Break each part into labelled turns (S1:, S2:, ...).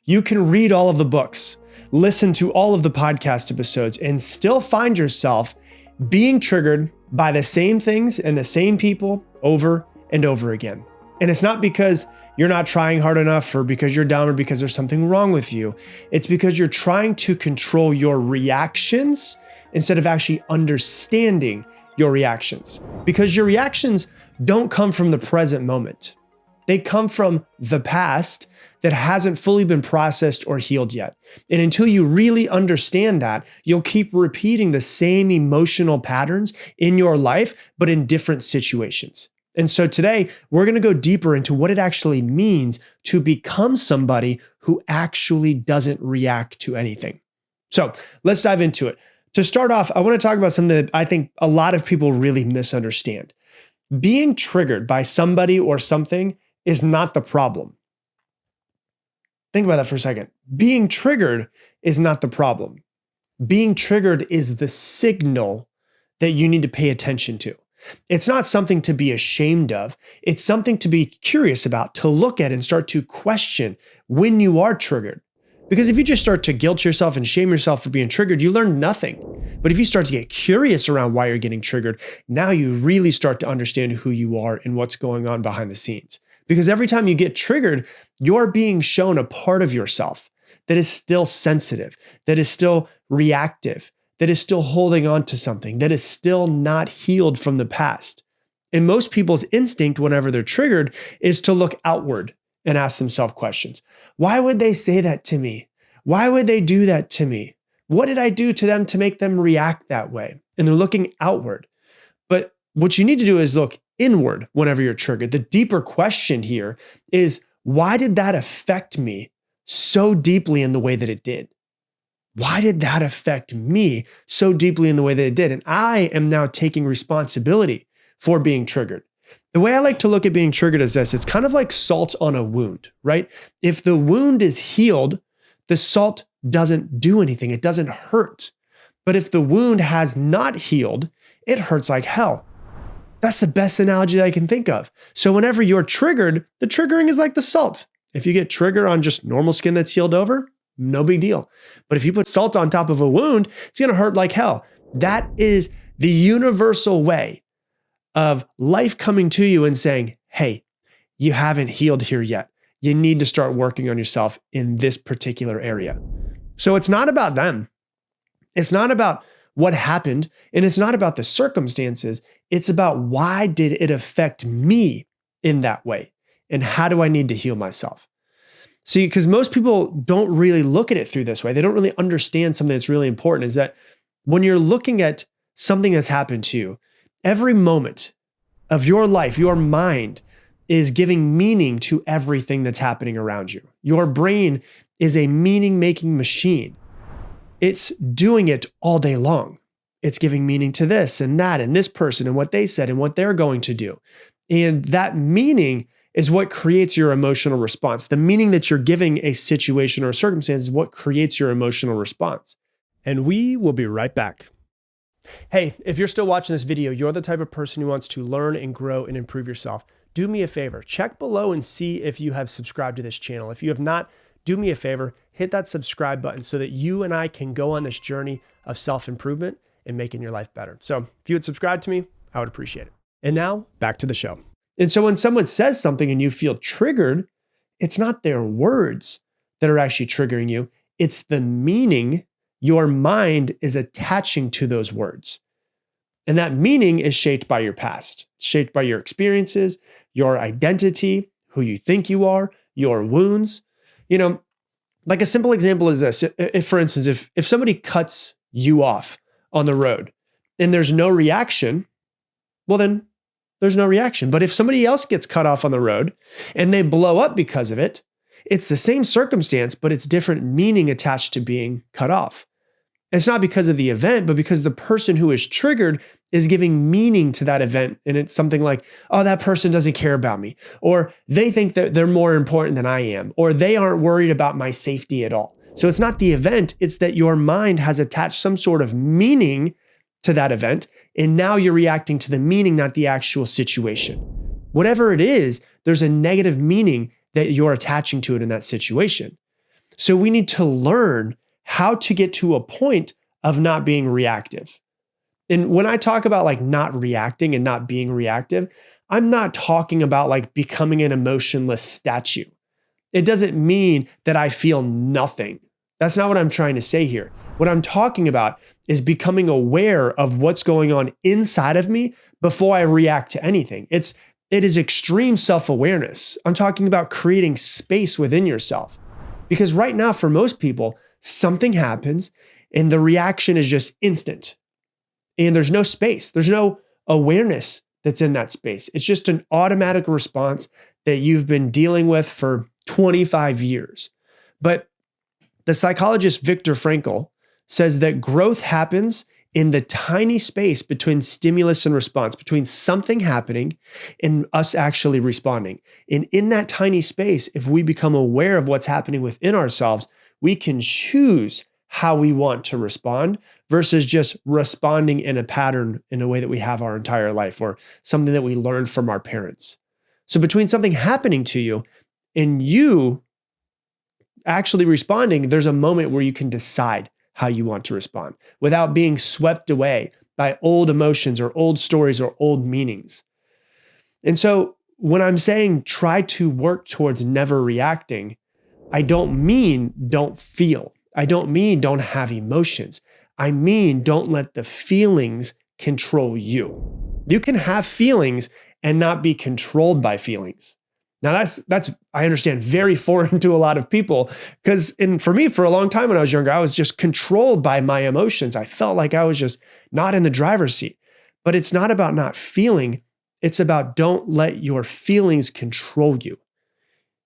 S1: You can read all of the books, listen to all of the podcast episodes, and still find yourself being triggered by the same things and the same people over and over again. And it's not because you're not trying hard enough or because you're dumb or because there's something wrong with you. It's because you're trying to control your reactions instead of actually understanding your reactions. Because your reactions don't come from the present moment. They come from the past that hasn't fully been processed or healed yet. And until you really understand that, you'll keep repeating the same emotional patterns in your life, but in different situations. And so today, we're going to go deeper into what it actually means to become somebody who actually doesn't react to anything. So let's dive into it. To start off, I want to talk about something that I think a lot of people really misunderstand. Being triggered by somebody or something is not the problem. Think about that for a second. Being triggered is not the problem. Being triggered is the signal that you need to pay attention to. It's not something to be ashamed of. It's something to be curious about, to look at and start to question when you are triggered. Because if you just start to guilt yourself and shame yourself for being triggered, you learn nothing. But if you start to get curious around why you're getting triggered, now you really start to understand who you are and what's going on behind the scenes. Because every time you get triggered, you're being shown a part of yourself that is still sensitive, that is still reactive, that is still holding on to something, that is still not healed from the past. And most people's instinct whenever they're triggered is to look outward and ask themselves questions. Why would they say that to me? Why would they do that to me? What did I do to them to make them react that way? And they're looking outward. But what you need to do is look inward whenever you're triggered. The deeper question here is, why did that affect me so deeply in the way that it did? Why did that affect me so deeply in the way that it did? And I am now taking responsibility for being triggered. The way I like to look at being triggered is this. It's kind of like salt on a wound, right? If the wound is healed, the salt doesn't do anything. It doesn't hurt. But if the wound has not healed, it hurts like hell. That's the best analogy that I can think of. So whenever you're triggered, the triggering is like the salt. If you get triggered on just normal skin that's healed over, no big deal. But if you put salt on top of a wound, it's going to hurt like hell. That is the universal way of life coming to you and saying, hey, you haven't healed here yet. You need to start working on yourself in this particular area. So it's not about them. It's not about what happened, and it's not about the circumstances. It's about why did it affect me in that way? And how do I need to heal myself? See, because most people don't really look at it through this way. They don't really understand something that's really important, is that when you're looking at something that's happened to you, every moment of your life, your mind is giving meaning to everything that's happening around you. Your brain is a meaning-making machine. It's doing it all day long. It's giving meaning to this and that and this person and what they said and what they're going to do. And that meaning is what creates your emotional response. The meaning that you're giving a situation or a circumstance is what creates your emotional response. And we will be right back. Hey, if you're still watching this video, you're the type of person who wants to learn and grow and improve yourself. Do me a favor, check below and see if you have subscribed to this channel. If you have not, do me a favor, hit that subscribe button so that you and I can go on this journey of self-improvement and making your life better. So if you would subscribe to me, I would appreciate it. And now back to the show. And so when someone says something and you feel triggered, it's not their words that are actually triggering you. It's the meaning your mind is attaching to those words. And that meaning is shaped by your past. It's shaped by your experiences, your identity, who you think you are, your wounds. You know, like a simple example is this. If, for instance, if somebody cuts you off on the road and there's no reaction, well, then there's no reaction. But if somebody else gets cut off on the road and they blow up because of it, it's the same circumstance, but it's different meaning attached to being cut off. It's not because of the event, but because the person who is triggered is giving meaning to that event. And it's something like, oh, that person doesn't care about me, or they think that they're more important than I am, or they aren't worried about my safety at all. So it's not the event, it's that your mind has attached some sort of meaning to that event. And now you're reacting to the meaning, not the actual situation. Whatever it is, there's a negative meaning that you're attaching to it in that situation. So we need to learn how to get to a point of not being reactive. And when I talk about like not reacting and not being reactive, I'm not talking about like becoming an emotionless statue. It doesn't mean that I feel nothing. That's not what I'm trying to say here. What I'm talking about is becoming aware of what's going on inside of me before I react to anything. It is extreme self-awareness. I'm talking about creating space within yourself. Because right now, for most people, something happens and the reaction is just instant. And there's no space. There's no awareness that's in that space. It's just an automatic response that you've been dealing with for 25 years. But the psychologist Viktor Frankl says that growth happens in the tiny space between stimulus and response, between something happening and us actually responding. And in that tiny space, if we become aware of what's happening within ourselves, we can choose how we want to respond versus just responding in a pattern in a way that we have our entire life or something that we learned from our parents. So between something happening to you and you actually responding, there's a moment where you can decide how you want to respond without being swept away by old emotions or old stories or old meanings. And so when I'm saying try to work towards never reacting, I don't mean don't feel. I don't mean don't have emotions. I mean don't let the feelings control you. You can have feelings and not be controlled by feelings. Now that's I understand very foreign to a lot of people because for me, for a long time when I was younger, I was just controlled by my emotions. I felt like I was just not in the driver's seat. But it's not about not feeling. It's about don't let your feelings control you.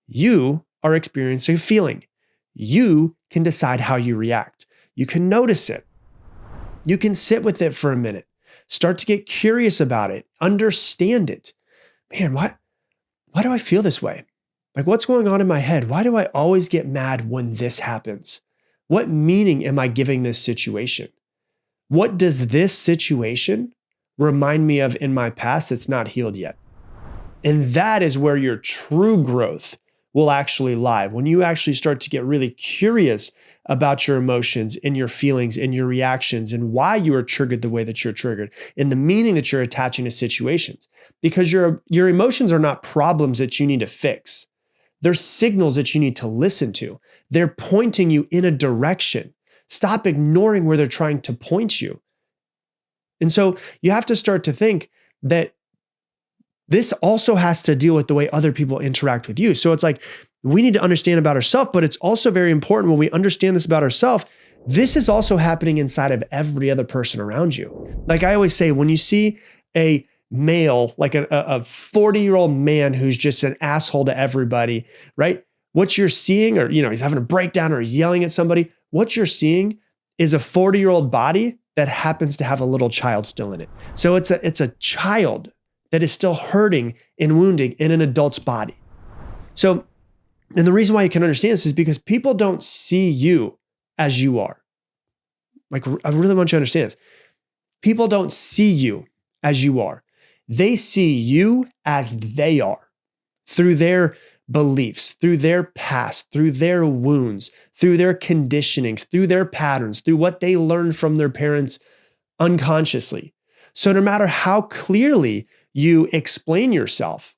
S1: You are experiencing a feeling. You can decide how you react. You can notice it. You can sit with it for a minute. Start to get curious about it. Understand it. Man, why do I feel this way? Like, what's going on in my head? Why do I always get mad when this happens? What meaning am I giving this situation? What does this situation remind me of in my past that's not healed yet? And that is where your true growth will actually lie. When you actually start to get really curious about your emotions and your feelings and your reactions and why you are triggered the way that you're triggered and the meaning that you're attaching to situations. Because your emotions are not problems that you need to fix. They're signals that you need to listen to. They're pointing you in a direction. Stop ignoring where they're trying to point you. And so you have to start to think that this also has to deal with the way other people interact with you. So it's like, we need to understand about ourselves, but it's also very important when we understand this about ourselves, this is also happening inside of every other person around you. Like I always say, when you see a male, like a 40-year-old man who's just an asshole to everybody, right? What you're seeing, or he's having a breakdown or he's yelling at somebody, what you're seeing is a 40-year-old body that happens to have a little child still in it. So it's a child that is still hurting and wounding in an adult's body. So, and the reason why you can understand this is because people don't see you as you are. Like, I really want you to understand this. People don't see you as you are. They see you as they are through their beliefs, through their past, through their wounds, through their conditionings, through their patterns, through what they learned from their parents unconsciously. So no matter how clearly you explain yourself,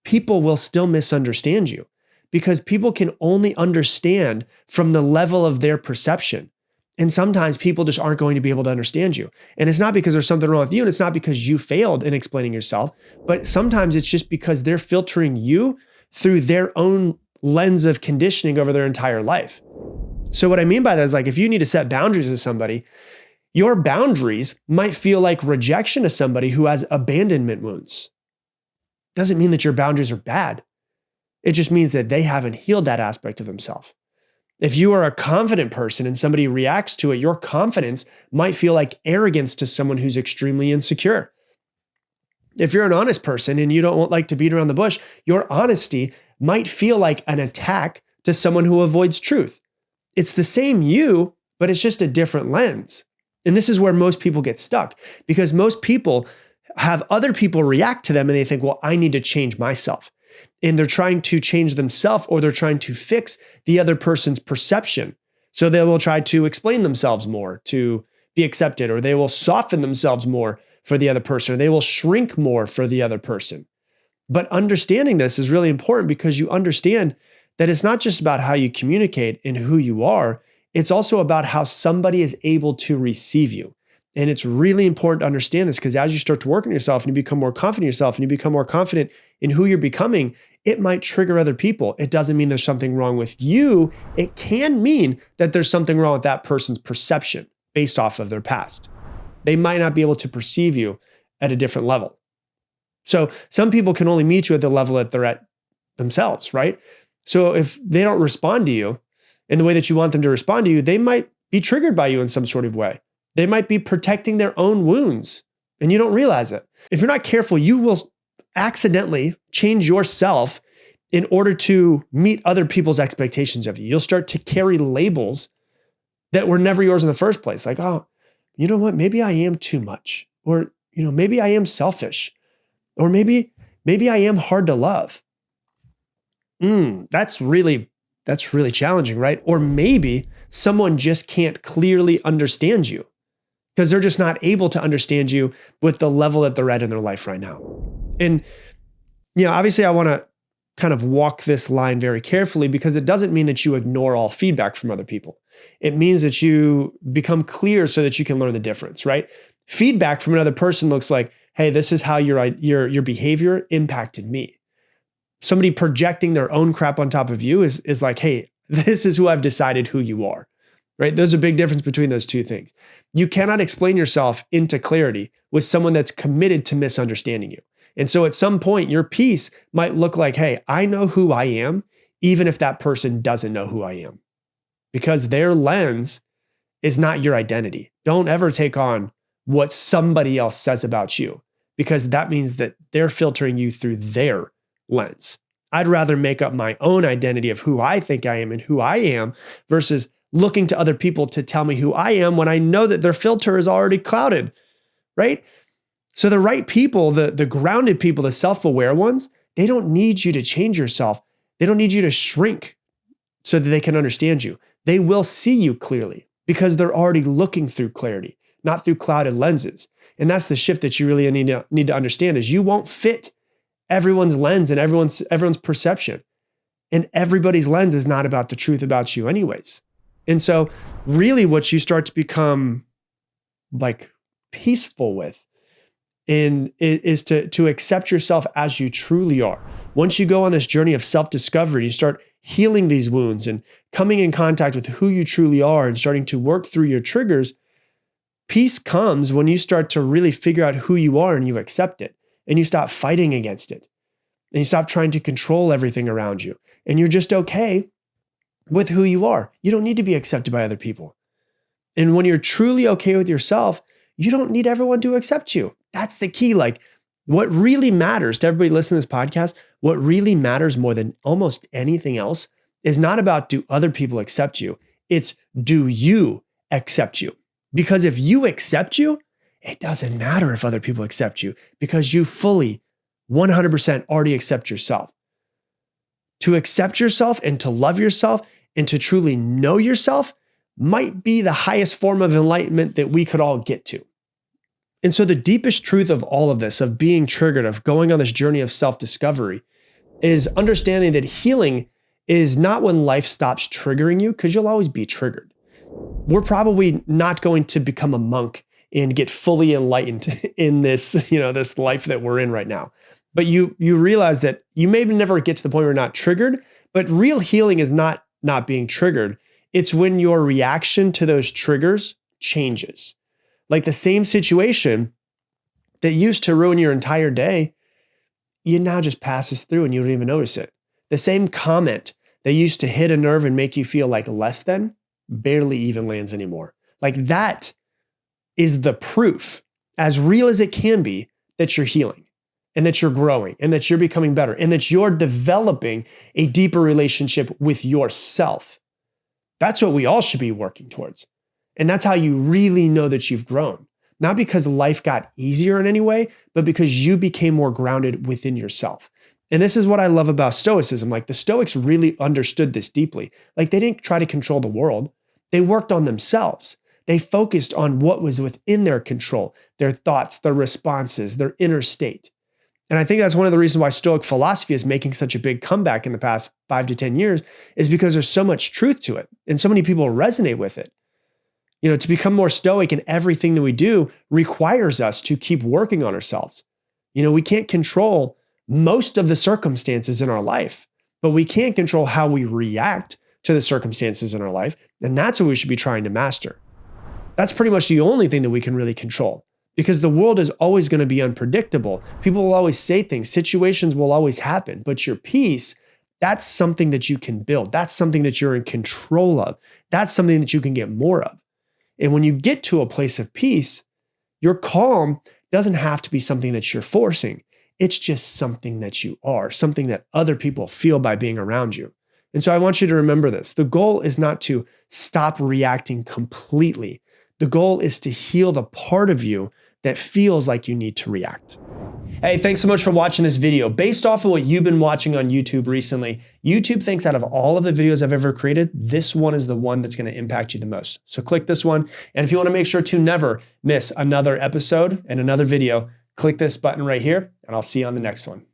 S1: people will still misunderstand you because people can only understand from the level of their perception. And sometimes people just aren't going to be able to understand you. And it's not because there's something wrong with you, and it's not because you failed in explaining yourself, but sometimes it's just because they're filtering you through their own lens of conditioning over their entire life. So what I mean by that is, like, if you need to set boundaries with somebody, your boundaries might feel like rejection to somebody who has abandonment wounds. Doesn't mean that your boundaries are bad. It just means that they haven't healed that aspect of themselves. If you are a confident person and somebody reacts to it, your confidence might feel like arrogance to someone who's extremely insecure. If you're an honest person and you don't like to beat around the bush, your honesty might feel like an attack to someone who avoids truth. It's the same you, but it's just a different lens. And this is where most people get stuck, because most people have other people react to them and they think, well, I need to change myself. and they're trying to change themselves, or they're trying to fix the other person's perception. So they will try to explain themselves more to be accepted, or they will soften themselves more for the other person, or they will shrink more for the other person. But understanding this is really important, because you understand that it's not just about how you communicate and who you are, it's also about how somebody is able to receive you. And it's really important to understand this, because as you start to work on yourself and you become more confident in yourself and you become more confident in who you're becoming, it might trigger other people. It doesn't mean there's something wrong with you. It can mean that there's something wrong with that person's perception based off of their past. They might not be able to perceive you at a different level. So some people can only meet you at the level that they're at themselves, right? So if they don't respond to you in the way that you want them to respond to you, they might be triggered by you in some sort of way. They might be protecting their own wounds, and you don't realize it. If you're not careful, you will accidentally change yourself in order to meet other people's expectations of you. You'll start to carry labels that were never yours in the first place. Like, oh, you know what? Maybe I am too much. Or, maybe I am selfish. Or maybe I am hard to love. That's really challenging, right? Or maybe someone just can't clearly understand you, because they're just not able to understand you with the level that they're at in their life right now. And, obviously I want to kind of walk this line very carefully, because it doesn't mean that you ignore all feedback from other people. It means that you become clear so that you can learn the difference, right? Feedback from another person looks like, hey, this is how your behavior impacted me. Somebody projecting their own crap on top of you is like, hey, this is who I've decided who you are. Right? There's a big difference between those two things. You cannot explain yourself into clarity with someone that's committed to misunderstanding you. And so at some point, your piece might look like, hey, I know who I am, even if that person doesn't know who I am, because their lens is not your identity. Don't ever take on what somebody else says about you, because that means that they're filtering you through their lens. I'd rather make up my own identity of who I think I am and who I am versus looking to other people to tell me who I am when I know that their filter is already clouded, right? So the right people, the grounded people, the self-aware ones, they don't need you to change yourself. They don't need you to shrink so that they can understand you. They will see you clearly because they're already looking through clarity, not through clouded lenses. And that's the shift that you really need to understand, is you won't fit everyone's lens and everyone's perception. And everybody's lens is not about the truth about you anyways. And so really what you start to become like peaceful with is to accept yourself as you truly are. Once you go on this journey of self-discovery, you start healing these wounds and coming in contact with who you truly are and starting to work through your triggers. Peace comes when you start to really figure out who you are and you accept it, and you stop fighting against it, and you stop trying to control everything around you, and you're just okay with who you are. You don't need to be accepted by other people. And when you're truly okay with yourself, you don't need everyone to accept you. That's the key. Like, what really matters to everybody listening to this podcast, what really matters more than almost anything else is not about do other people accept you. It's do you accept you? Because if you accept you, it doesn't matter if other people accept you, because you fully 100% already accept yourself. To accept yourself and to love yourself and to truly know yourself might be the highest form of enlightenment that we could all get to. And so the deepest truth of all of this, of being triggered, of going on this journey of self-discovery, is understanding that healing is not when life stops triggering you, because you'll always be triggered. We're probably not going to become a monk and get fully enlightened in this, this life that we're in right now. But you realize that you maybe never get to the point where you're not triggered, but real healing is not being triggered. It's when your reaction to those triggers changes. Like the same situation that used to ruin your entire day, you now just passes through and you don't even notice it. The same comment that used to hit a nerve and make you feel like less than barely even lands anymore. Like that is the proof, as real as it can be, that you're healing and that you're growing and that you're becoming better and that you're developing a deeper relationship with yourself. That's what we all should be working towards. And that's how you really know that you've grown. Not because life got easier in any way, but because you became more grounded within yourself. And this is what I love about Stoicism. Like the Stoics really understood this deeply. Like they didn't try to control the world. They worked on themselves. They focused on what was within their control, their thoughts, their responses, their inner state. And I think that's one of the reasons why Stoic philosophy is making such a big comeback in the past 5 to 10 years is because there's so much truth to it and so many people resonate with it. You know, to become more Stoic in everything that we do requires us to keep working on ourselves. You know, we can't control most of the circumstances in our life, but we can control how we react to the circumstances in our life. And that's what we should be trying to master. That's pretty much the only thing that we can really control because the world is always going to be unpredictable. People will always say things, situations will always happen, but your peace, that's something that you can build. That's something that you're in control of. That's something that you can get more of. And when you get to a place of peace, your calm doesn't have to be something that you're forcing. It's just something that you are, something that other people feel by being around you. And so I want you to remember this. The goal is not to stop reacting completely. The goal is to heal the part of you that feels like you need to react. Hey, thanks so much for watching this video. Based off of what you've been watching on YouTube recently, YouTube thinks out of all of the videos I've ever created, this one is the one that's going to impact you the most. So click this one. And if you want to make sure to never miss another episode and another video, click this button right here, and I'll see you on the next one.